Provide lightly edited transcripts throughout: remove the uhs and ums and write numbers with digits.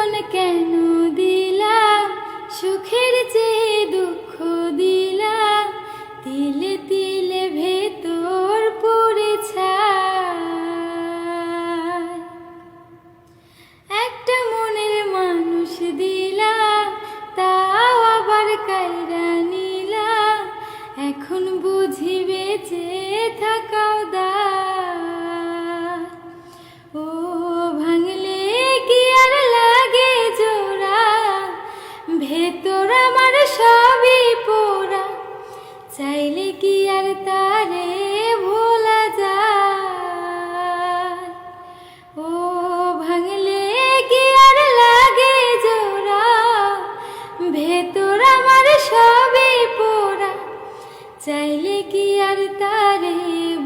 মন কেন দিলা, সুখের চেয়ে দুঃখ দিলা, তিলে তিলে ভেতর পড়ে ছাই। একটা মনের মানুষ দিলা, তাও আবার কাইরা নিলা, এখন বুঝি বেঁচে থাকাও দায়। ও ভাঙলে কি আর লাগে জোড়া, ভেতর আমার সবই পোড়া, চাইলে কি আর তারে ভোলা যায়। ও ভাঙলে কি আর লাগে জোড়া, ভেতর আমার সবই পোড়া, চাইলে কি আর তারে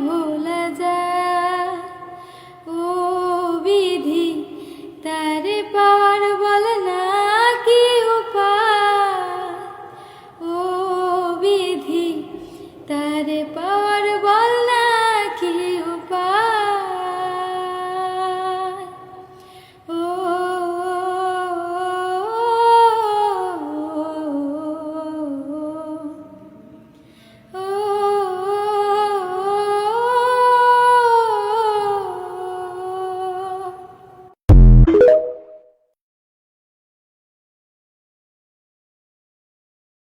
ভোলা যায়। ও বিধি তারে পাওয়ার বল না কি উপায়, ও বিধি তারে